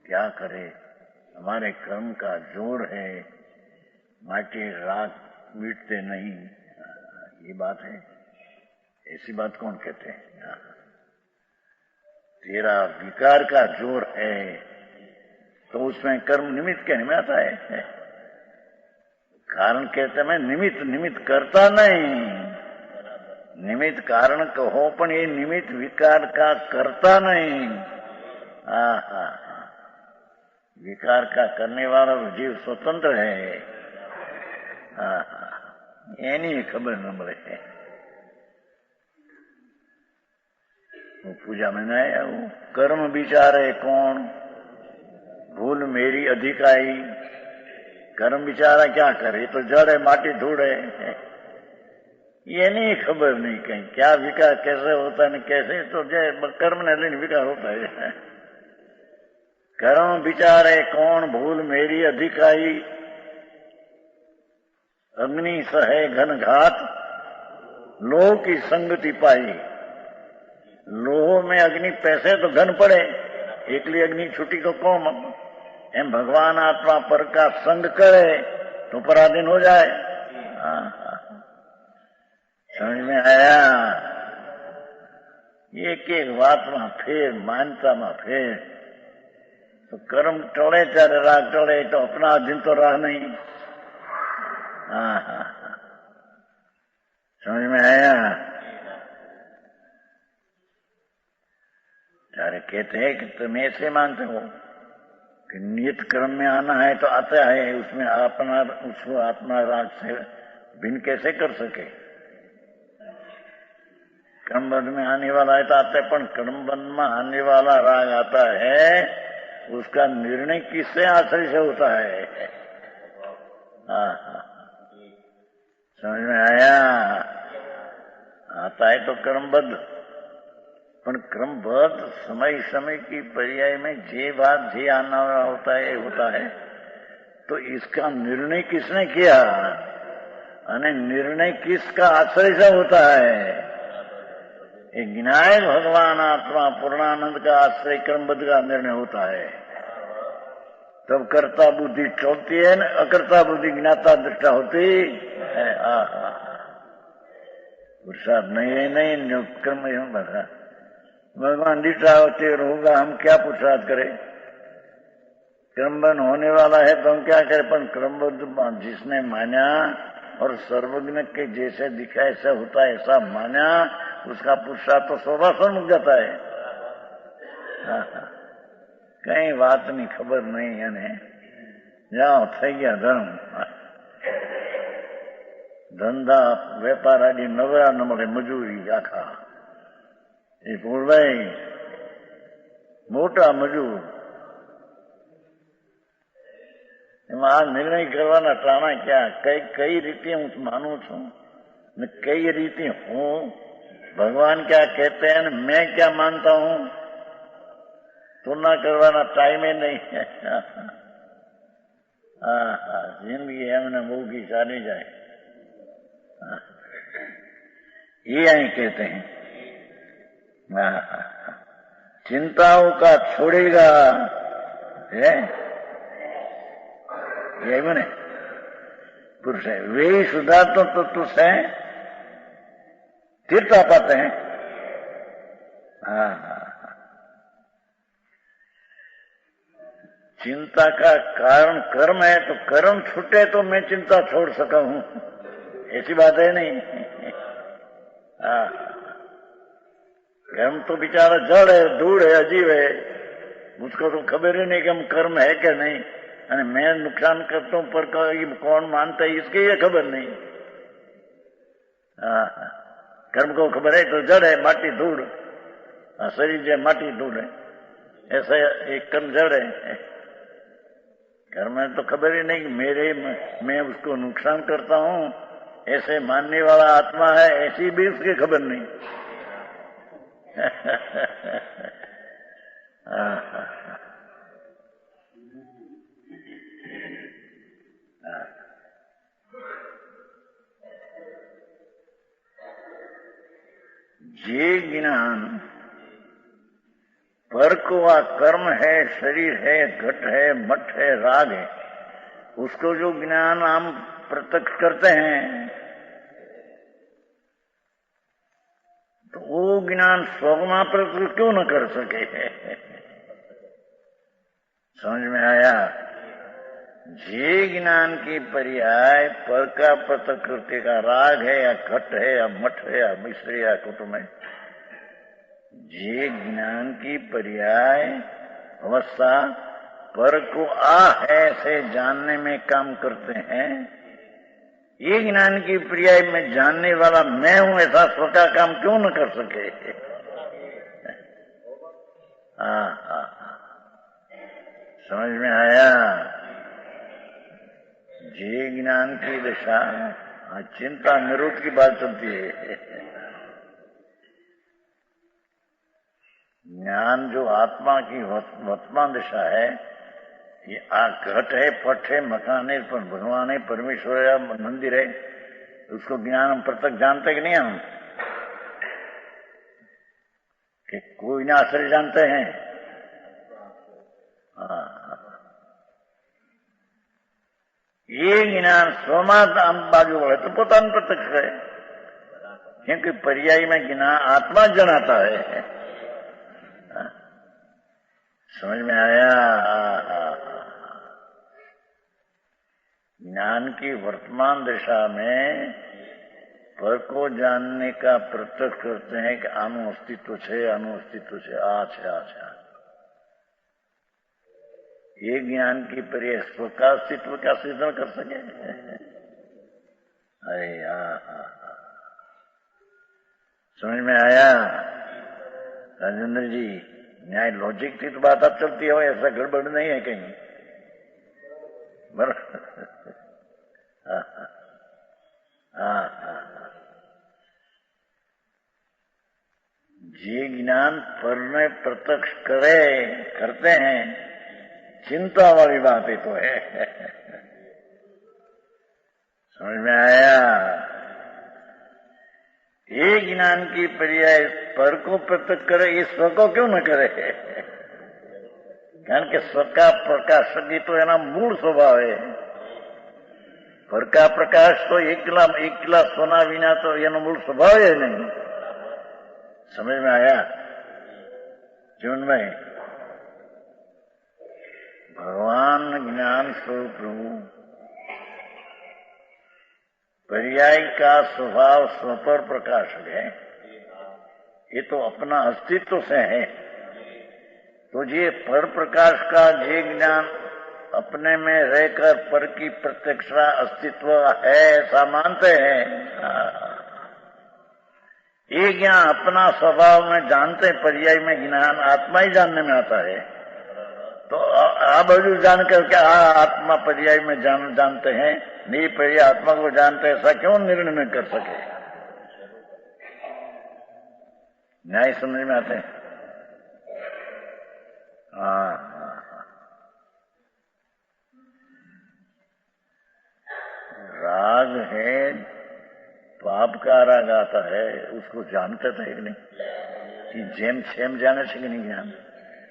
क्या करे? हमारे कर्म का जोर है, माटी राग मिटते नहीं, ये बात है। ऐसी बात कौन कहते हैं? तेरा विकार का जोर है तो उसमें कर्म निमित्त क्या निमित्त आता है? कारण कहते मैं निमित्त करता नहीं, निमित्त कारण कहो पण ये निमित्त विकार का करता नहीं। विकार का करने वाला जीव स्वतंत्र है। एनी खबर न મળે। वो पूजा में नहीं आया, वो कर्म विचारे कौन, भूल मेरी अधिक आई। कर्म विचारा क्या करे, तो जड़ है, माटी धूड़ है, ये नहीं खबर नहीं कहीं क्या विकार कैसे होता है, कैसे तो जय कर्म ने लेने विकार होता है। कर्म विचारे कौन, भूल मेरी अधिक आई। अग्नि सहे घन घात, लोह की संगति पाई। लोह में अग्नि पैसे तो घन पड़े, एकली अग्नि छुट्टी को कौन। एम भगवान आत्मा पर का संग करे तो पराधीन हो जाए। समझ में आया? एक एक बात में फेर, मान्यता में फेर। तो कर्म टोले चाहे राग टोले तो अपना दिन तो राह नहीं। समझ में आया? सारे कहते हैं कि तुम ऐसे मानते हो कि नियत कर्म में आना है तो आता है, उसमें अपना उसको आत्मा राग से भिन्न कैसे कर सके। कर्मबंध में आने वाला है तो आता है, पर कर्मबंध में आने वाला राग आता है, उसका निर्णय किससे आश्रय से होता है? समझ में आया? आता है तो कर्मबद्ध, पर क्रमबद्ध समय समय की पर्याय में जे बात जे आना होता है तो इसका निर्णय किसने किया, अने निर्णय किसका आश्रय से होता है? एक विनायक भगवान आत्मा पूर्णानंद का आश्रय क्रमबद्ध का निर्णय होता है। तब कर्ता बुद्धि चलती है न, अकर्ता बुद्धि ज्ञाता दृष्टा होती है। पुरुषार्थ नहीं है, नहीं कर्म बता भगवान दिशा होते होगा, हम क्या पुरुषार्थ करें? क्रमबद्ध होने वाला है तो हम क्या करें? पर क्रमबद्ध जिसने माना और सर्वज्ञ के जैसे दिखा ऐसा होता है, ऐसा माना, उसका पुरुषार्थ तो 100 मुक जाता है। कई बात नहीं, खबर नहीं है। जाओ થઈ ગયા ધર્મ, ધંધા વેપાર આદિ નવરા ન મળે, મજૂરી આખા। એ પૂર્વાઈ મોટા મજૂર એમાં આ નિર્ણય કરવાના ટાણા ક્યાં, કઈ રીતે હું માનું છું ને કઈ રીતે હું, भगवान क्या कहते हैं न मैं क्या मानता हूं, तुलना करवाना टाइम ही नहीं है। जिंदगी हमने मुंह की चाली जाए, ये यही कहते हैं। चिंताओं का छोड़ेगा है ये बने पुरुष है, वे ही सुधारता तो तुझसे तीर्था पाते हैं। चिंता का कारण कर्म है, तो कर्म छूटे तो मैं चिंता छोड़ सका हूं, ऐसी बात है नहीं। कर्म तो बेचारा जड़ है, धूड़ है, अजीब है, उसको तो खबर ही नहीं कि हम कर्म है क्या नहीं, अरे मैं नुकसान करता हूं पर कौन मानता है इसकी ये खबर नहीं। कर्म को खबर है तो जड़ है, माटी धूड़, शरीर जो माटी धूड़ है, ऐसा एक कर्म जड़ है। कर्म में तो खबर ही नहीं कि मैं उसको नुकसान करता हूं, ऐसे मानने वाला आत्मा है, ऐसी भी उसकी खबर नहीं। जे ज्ञान पर को आ कर्म है, शरीर है, घट है, मठ है, राग है, उसको जो ज्ञान हम प्रत्यक्ष करते हैं तो वो ज्ञान स्वगुणा प्रत्यक्ष क्यों न कर सके? समझ में आया? जे ज्ञान की पर्याय पर का प्रकृति का राग है या घट है या मठ है या मिश्र या कुटुंब है, जे ज्ञान की पर्याय अवस्था पर को आ है से जानने में काम करते हैं, ये ज्ञान की पर्याय में जानने वाला मैं हूं ऐसा स्व का काम क्यों न कर सके? समझ में आया? जे ज्ञान की दशा, चिंता निरोध की बात चलती है। ज्ञान जो आत्मा की वर्तमान दशा है, ये घट है, पट है, मकान है, भगवान है, परमेश्वर है, मंदिर है, उसको ज्ञान हम प्रत्यक्ष जानते कि नहीं? हम कि कोई ना आश्रय जानते हैं? ये ज्ञान स्वमात बाजू है तो पोता प्रत्यक्ष है, क्योंकि पर्याय में ज्ञान आत्मा जनाता है। समझ में आया? ज्ञान की वर्तमान दशा में पर को जानने का प्रत्यक्ष करते हैं कि आनु अस्तित्व छे, अनु अस्तित्व छे, आ छे, आ छे। ये ज्ञान की पर्याय स्व का अस्तित्व का सिद्धन कर सके? अरे समझ में आया राजेंद्र जी? न्याय लॉजिक की तो बात अब चलती है, ऐसा गड़बड़ नहीं है कहीं, बराबर? जे ज्ञान पर में प्रत्यक्ष करते हैं, चिंता वाली बात ही तो है। समझ में आया? ये ज्ञान की पर्याय पर को प्रत्यक्ष करे, ये स्व को क्यों न करे? कारण के स्व का प्रकाश की तो है ना मूल स्वभाव है। पर का प्रकाश तो एक किला सोना विना तो ये मूल स्वभाव है नहीं। समझ में आया? जीवन में भगवान ज्ञान स्वरूप प्रभु पर्याय का स्वभाव स्वपर प्रकाशक है, ये तो अपना अस्तित्व से है। तो ये पर प्रकाश का जे ज्ञान अपने में रहकर पर की प्रत्यक्षता अस्तित्व है ऐसा मानते हैं, ये ज्ञान अपना स्वभाव में जानते, पर्याय में ज्ञान आत्मा ही जानने में आता है। तो आप जानकर क्या आत्मा पर्याय में जानते हैं, नहीं पर्याय आत्मा को जानते, ऐसा क्यों निर्णय न कर सके? न्याय समझ में आते हैं? राग है, पाप का राग आता है, उसको जानते थे कि नहीं? कि जेम छेम जाने से कि नहीं ज्ञान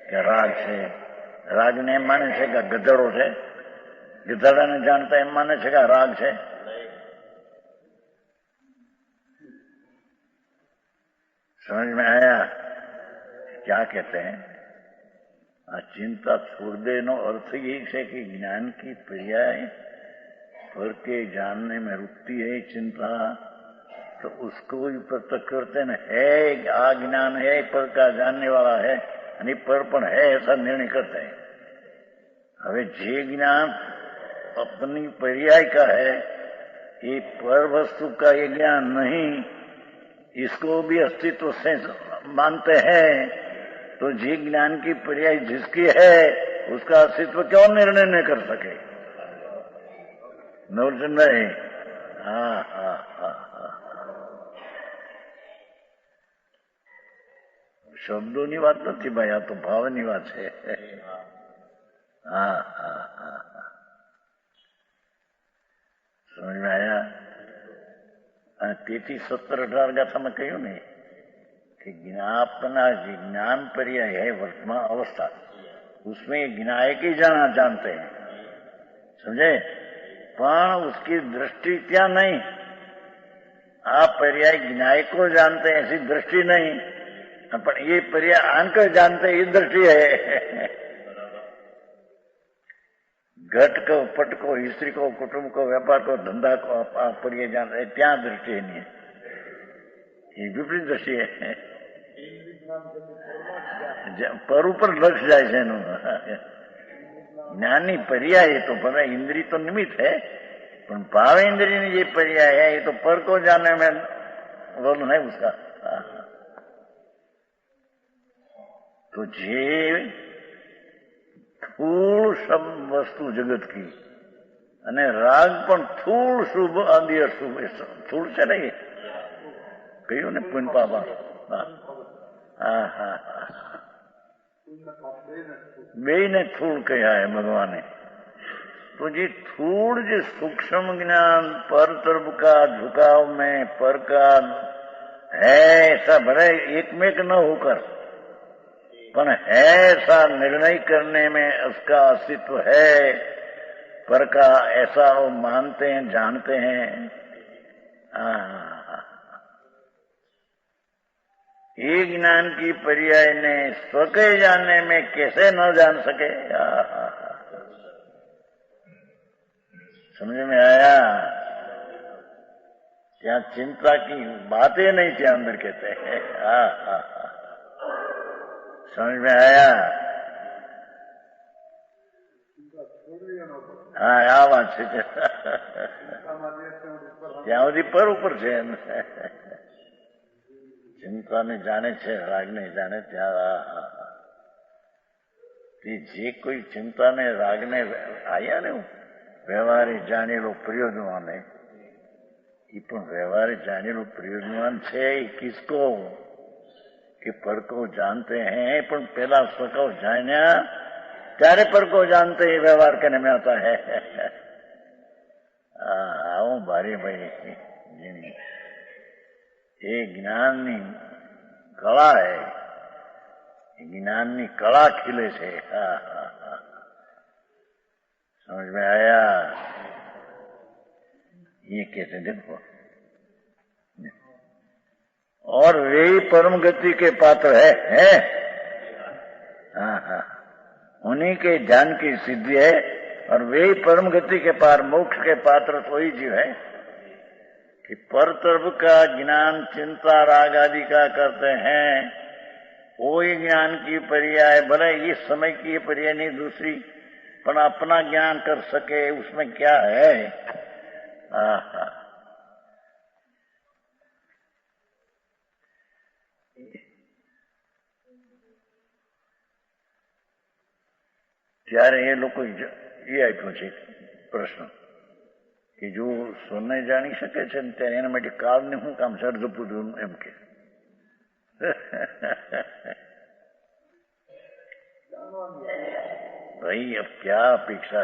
क्या राग से? राग ने माने છે કે ગધેડો છે? ગધેડાને જાણતા એમ માને છે કે રાગ છે? समझ में आया क्या कहते हैं? चिंता छोड़ देनो अर्थ यही है कि ज्ञान की पर्याय पर के जानने में रुकती है चिंता, तो उसको भी प्रत्यक्ष करते न है, आ ज्ञान है, पर का जानने वाला है, અને પર પણ है ऐसा निर्णय करते हैं। હવે જે ज्ञान अपनी पर्याय का है, ये पर वस्तु का ये ज्ञान नहीं, इसको भी अस्तित्व से मानते हैं, तो जे ज्ञान की पर्याय जिसकी है उसका अस्तित्व क्यों निर्णय नहीं कर सके? नवचंद भाई? શબ્દોની વાત નથી ભાઈ, આ તો ભાવની વાત છે। સમજ में आया? તેથી 17-18 ગાથામાં કહ્યું ને कि अपना ज्ञान पर्याय है वर्तमान अवस्था, उसमें ज्ञाय की जाना जानते हैं, समझे, पर उसकी दृष्टि क्या नहीं, आप पर्याय ज्ञाय को जानते हैं ऐसी दृष्टि नहीं, पर ये पर्याय आंकर जानते ये दृष्टि है। घट को, पट को, स्त्री को, कुटुंब को, व्यापार को, धंधा को पर्याय जानते त्या दृष्टि नहीं है, ये विपरीत दृष्टि है। पर ऊपर लक्ष्य जाए છે એનું જ્ઞાનની પર્યાય તો ભલે इंद्री तो निमित्त है, पर भाव इंद्री ने ये पर्याय है ये तो पर को जानने में रोल नहीं उसका। तो जे थूल सब वस्तु जगत की અને રાગ પણ થૂળ શુભ આદિ અશુભ થૂળ છે ને એ કહ્યું ને પુન પાપા। હા હા બે ને થૂળ કહ્યા है भगवान ने। तो ये थूड़ जो सूक्ष्म ज्ञान पर तरफ का झुकाव में पर का है ऐसा भले एक में न होकर, पर है ऐसा निर्णय करने में उसका अस्तित्व है, पर का ऐसा वो मानते हैं जानते हैं। ये ज्ञान की पर्याय ने स्व के जानने में कैसे न जान सके। समझ में आया? क्या चिंता की बातें नहीं थी अंदर कहते हैं। समझ में आया? हाँ आ बात છે ત્યાં સુધી પર ઉપર છે चिंता ने जाने छे राग ने जाने त्या जे कोई चिंता ने राग ने आया ने व्यवहार जानेलो प्रयोजनवान है, व्यवहार जानेलो प्रयोजनवान छे किसको कि पर को जानते हैं, पर पहला स्वको जान्या त्यारे पर को जानते ही व्यवहार करने में आता है। आओ भारी भाई ये ज्ञाननी कला है, ज्ञाननी कला खिले छे। समझ में आया? ये कैसे देखो, और वे परम गति के पात्र है? हाँ, उन्हीं के ज्ञान की सिद्धि है, और वे परम गति के पार मोक्ष के पात्र तो ही जीव है कि पर तरफ का ज्ञान चिंता राग आदि का करते हैं, वही ज्ञान की पर्याय भले इस समय की पर्याय नहीं दूसरी, पर अपना ज्ञान कर सके उसमें क्या है। ત્યારે એ લોકો એ આપ્યો છે પ્રશ્ન કે જો સોને જાણી શકે છે ને ત્યારે એના માટે કાળને શું કામ છે અર્ધપૂર્ણ એમ કે भाई अब क्या अपेक्षा,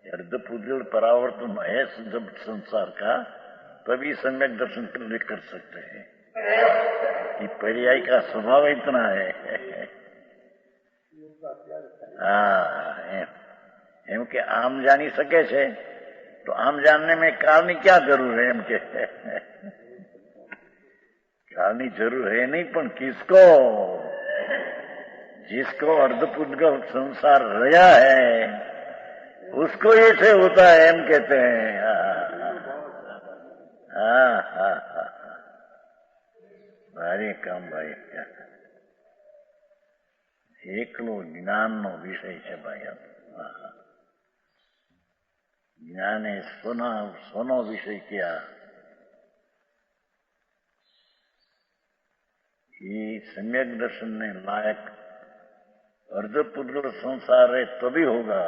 अर्धपूजल परावर्तन है जब संसार का तभी सम्यक दर्शन कर सकते हैं। ये पर्याय का स्वभाव इतना है। एम के आम जानी सके छे तो आम जानने में काल की क्या जरूर है, एम के काल की जरूर है नहीं, पर किसको, जिसको अर्धपूजल संसार रहा है उसको ये से होता है, एम कहते हैं। भारी काम भाई, एकलो ज्ञान नो विषय है भाई। ज्ञाने सोनो विषय किया, ये सम्यक दर्शन ने लायक अर्धपूजल संसार है तभी होगा।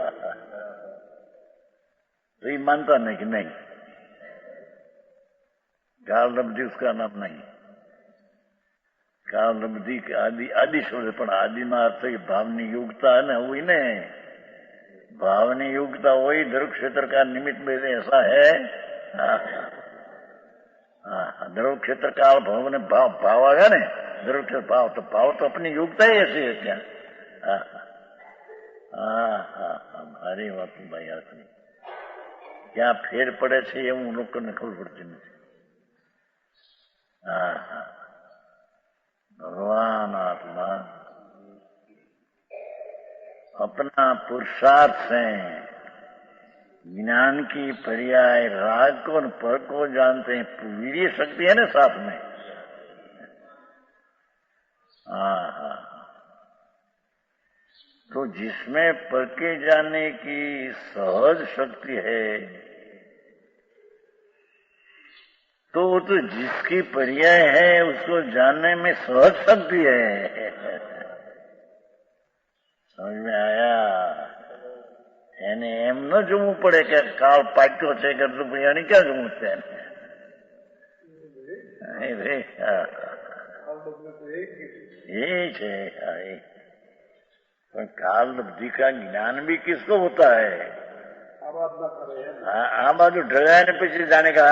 तो ये मानता नहीं कि नहीं, काल लब्धि उसका नाम नहीं। काल लब्धि के आदि शब्द, पर आदि ना अर्थ भावनी योग्यता है ना, वही ने भावनी योग्यता वही धर्म क्षेत्र का निमित्त में ऐसा है। द्रव क्षेत्र काल भाव ने भाव आ गया ने, द्रव क्षेत्र भाव तो अपनी योग्यता ही ऐसी है क्या? भारी बात भाई आपकी क्या फेर પડે છે એવું લોકોને ખબર પડતી નથી. भगवान आत्मा अपना पुरुषार्थ से ज्ञान की पर्याय राग को और पर को जानते हैं. वीर्य शक्ति है ना साथ में. तो जिसमें पर के जाने की सहज शक्ति है तो जिसकी पर्याय है उसको जानने में सहज शक्ति है. समझ में आया? એને એમ ન જોવું પડે કે કાળ પાક્યો છે કે એને ક્યાં જોવું છે. એ છે पर काल बुद्धि का ज्ञान भी किसको होता है? आ बाजू ढगाया ने पीछे जाने का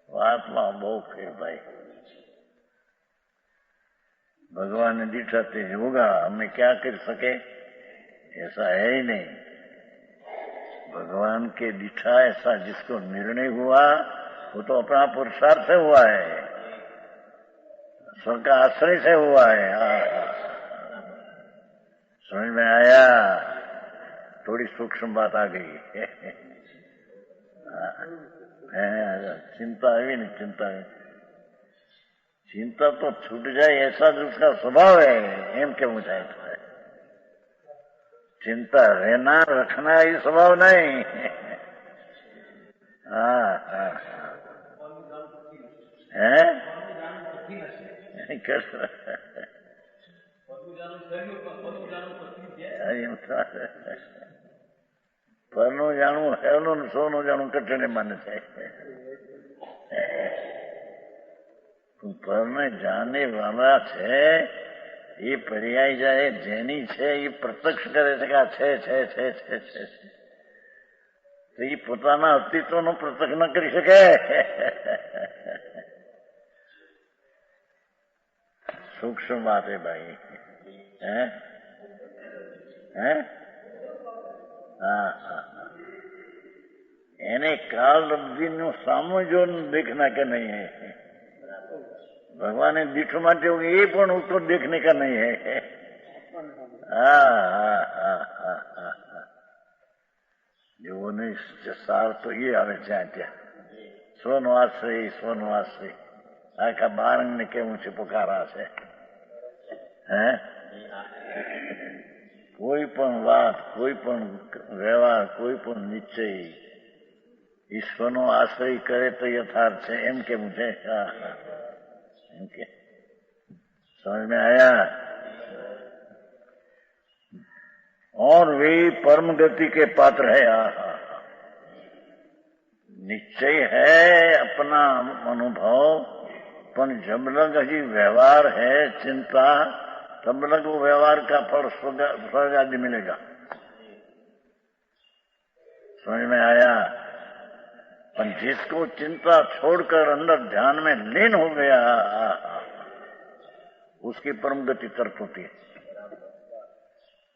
आत्मा बहुत फिर भाई भगवान ने दिखाते होगा, हमें क्या कर सके? ऐसा है ही नहीं. भगवान के दिखा ऐसा जिसको निर्णय हुआ वो तो अपना पुरुषार्थ से हुआ है, स्वर्ग का आश्रय से हुआ है. समझ में आया? थोड़ी सूक्ष्म बात आ गई. चिंता हुई नहीं, चिंता तो छूट जाए ऐसा जिसका स्वभाव है. एम क्यों मुझे चिंता रहना रखना ये स्वभाव नहीं. है પરનું જાણવું હેનું સોનું જાણવું કઠિન માને છે. પરને જાણે વાળા છે એ પર્યાય જાય જેની છે એ પ્રત્યક્ષ કરે છે કે આ છે તો એ પોતાના અસ્તિત્વનો પ્રત્યક્ષ ન કરી શકે. सूक्ष्म बात है भाई. એને કાળ અવધિનું સામું જો देखना का नहीं है. भगवान ने दिख माटे ये पण उसको देखने का नहीं है. जो नहीं सार तो ये आवे ત્યાં ત્યાં સ્વનો આશ્રય આખા બાળકને કેવું છે પુકારા છે. કોઈ પણ વાત, કોઈ પણ વ્યવહાર, કોઈ પણ નિશ્ચય ઈશ્વરનો આશ્રય કરે તો યથાર્થ છે એમ કેવું છે. એમ કે समझ में आया? और वे परम गति के पात्र है. निश्चय है अपना अनुभव, पर जब लग ही व्यवहार है चिंता तब लग वो व्यवहार का फल स्वर्ग आदि मिलेगा. समझ में आया? पर जिसको चिंता छोड़कर अंदर ध्यान में लीन हो गया उसकी परम गति तर्क होती है.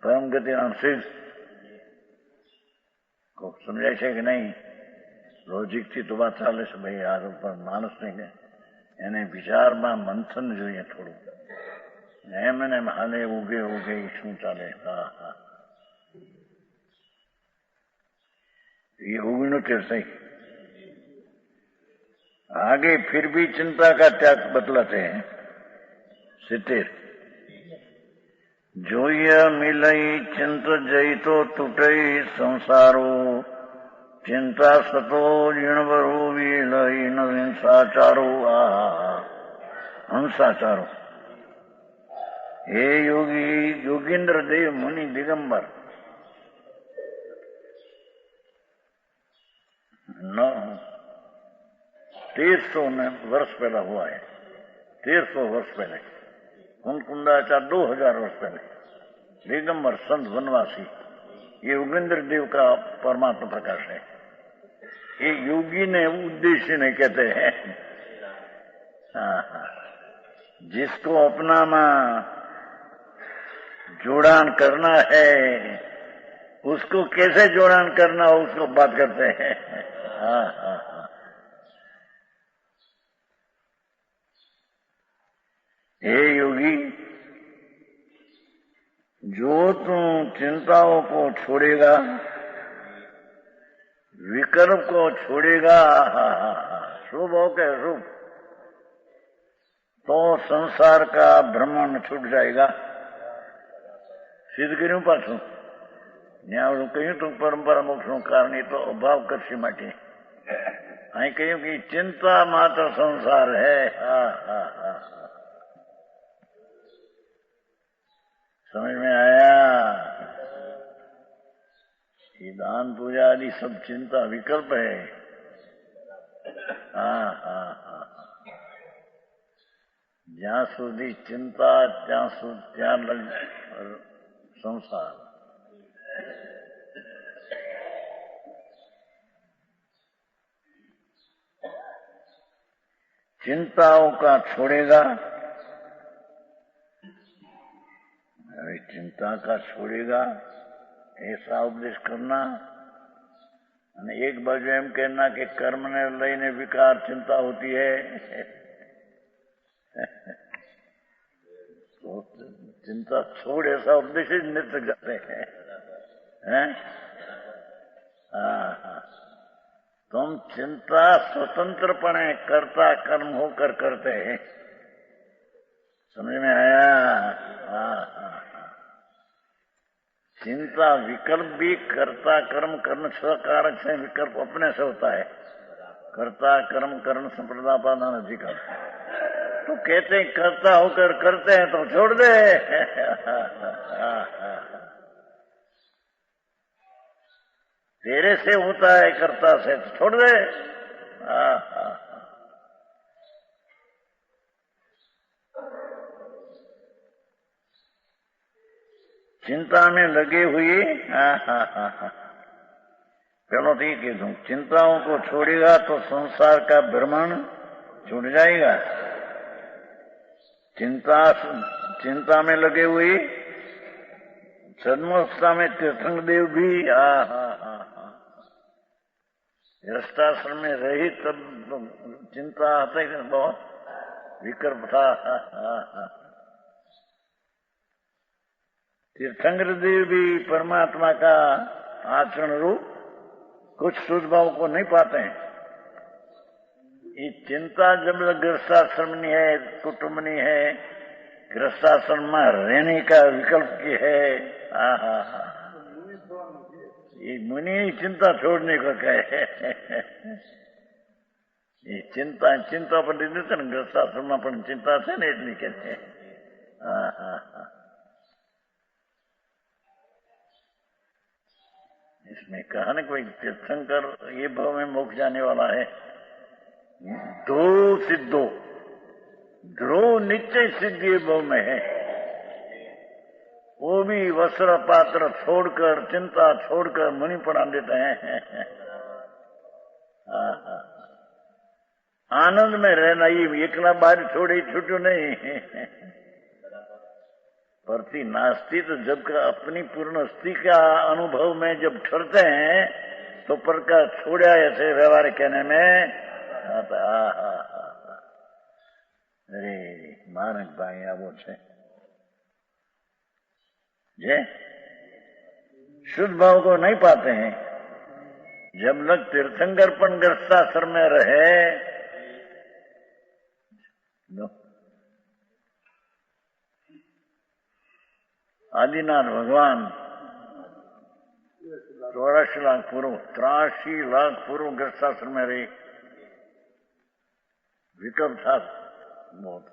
परम गति सिद्ध को समझाय છે કે નહીં? લોજિક થી તો વાત ચાલે છે ભાઈ. આ પર માણસ નહીં એને વિચારમાં મંથન જોઈએ થોડું. એમ એને હાલે ઉગે શું ચાલે? ये उगणु के सही आगे फिर भी चिंता का त्याग बतलाते हैं. 70 जो यह मिलई चिंत जई तो टूटई संसारो चिंता सतो जीणवरो विलई न हिंसाचारो. हंसाचारो हे योगी योगींद्र देव मुनि दिगंबर 1300 वर्ष पहला हुआ है. 1300 वर्ष पहले कुंकुंदाचार 2000 वर्ष पहले दिगंबर संत वनवासी ये योगेंद्र देव का परमात्मा प्रकाश है. ये योगी ने उद्देश्य नहीं कहते हैं। हाँ, जिसको अपना में जोड़ान करना है उसको कैसे जोड़ान करना हो उसको बात करते हैं। हाँ हाँ हाँ। हे योगी, जो तू चिंताओं को छोड़ेगा, विकल्प को छोड़ेगा, शुभ हो के शुभ, तो संसार का भ्रमण छूट जाएगा। सिद्ध કર્યું પાછું ત્યાં કહ્યું તું પરંપરા મોક્ષનું કારણ એ તો અભાવ કરશી માટે અહીં કહ્યું કે चिंता मात्र संसार है। हाँ हाँ हाँ, समझ में आया? ये दान पूजा आदि सब चिंता विकल्प है। हाँ हाँ हाँ, જ્યાં સુધી चिंता ત્યાં संसार। चिंताओं का छोड़ेगा, अरे चिंता का छोड़ेगा ऐसा उपदेश करना અને એક બાજુ એમ કહેના કે કર્મને લઈને વિકાર चिंता होती है। तो चिंता छोड़ ऐसा उपदेश ही नहीं तक जाते हैं। तुम चिंता स्वतंत्रपणे कर्ता कर्म होकर करते हैं। समझ में आया? चिंता विकल्प भी कर्ता कर्म कर्ण स्वकारक से विकल्प अपने से होता है। कर्ता कर्म कर्ण संप्रदापादान अधिकार। तो कहते हैं कर्ता होकर करते हैं तो छोड़ दे। तेरे से होता है कर्ता से तो छोड़ दे। चिंता में लगे हुए चलो ठीक है, तुम चिंताओं को छोड़ेगा तो संसार का भ्रमण छूट जाएगा। चिंता में लगे हुए छद्मावस्था में तीर्थंकर देव भी गृहस्थाश्रम में रही तब चिंता आते बहुत विकल्प था। तीर्थंकर देव भी परमात्मा का आचरण रूप कुछ सुझभाव को नहीं पाते हैं। ये चिंता जब गृहस्थाश्रम है, कुटुंबनी है, गृहस्थाश्रम में रहने का विकल्प की है। ये मुनि चिंता छोड़ने को कहे। ये चिंता पर देते ना गृहस्थाश्रम में पण चिंता से नहीं इतनी कहते। इसमें कहा ना कोई तीर्थंकर ये भाव में मोक्ष जाने वाला है। दो सिद्धो ध्रुव निश्चय सिद्धि भाव में है। वो भी वस्त्र पात्र छोड़कर चिंता छोड़कर मुनि पढ़ा देते हैं। आनंद में रहना ये एकला बाहर छोड़े छूटू नहीं। परती नास्ती तो जब का अपनी पूर्ण स्थिति का अनुभव में जब ठहरते हैं तो पर का छोड़ा ऐसे व्यवहार कहने में आता। अरे मानक भाई आवो छे जे शुद्ध भाव को नहीं पाते हैं। जब तक तीर्थंकरपण गृहस्थाश्रम में रहे आदिनाथ भगवान 84 लाख पूर्व 83 लाख पूर्व गृहस्थाश्रम में रहे। विकल्प था बहुत।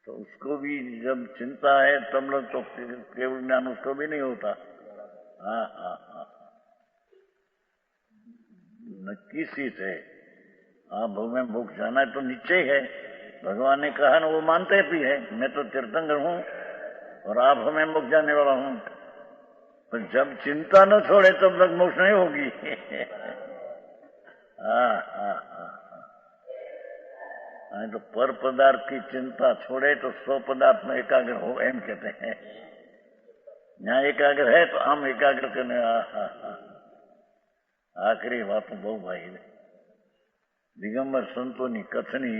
तो उसको भी जब चिंता है तब लोग तो केवल ज्ञान उसको भी नहीं होता। नक्की सीट है। भव में भूख जाना है तो निश्चय है। भगवान ने कहा ना, वो मानते भी है मैं तो तीर्थंकर हूं और आप हमें मुक्त जाने वाला हूं। पर जब चिंता न छोड़े तब तक मोक्ष नहीं होगी। तो पर पदार्थ की चिंता छोड़े तो स्व पदार्थ में एकाग्र हो, एम कहते हैं। यहाँ एकाग्र है तो हम एकाग्र करने। आखिरी बात बहु भाई दिगंबर संतों की कथनी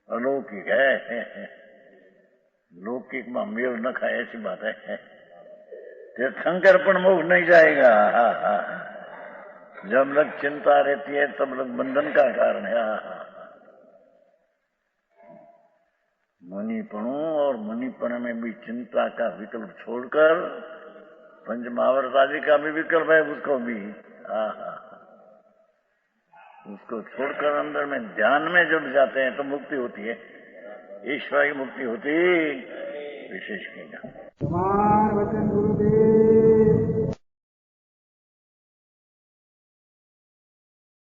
अलौकिक है, लौकिक में मेल न खाए ऐसी बात है। तीर्थंकर पण मोक्ष नहीं जाएगा। जब तक चिंता रहती है तब तक बंधन का कारण है। मुनिपणों और मुनिपण में भी चिंता का विकल्प छोड़कर पंच महावर्त आदि का भी विकल्प है, उसको भी उसको छोड़कर अंदर में ध्यान में जब जाते हैं तो मुक्ति होती है, ईश्वर की मुक्ति होती। विशेष की वचन गुरुदेव।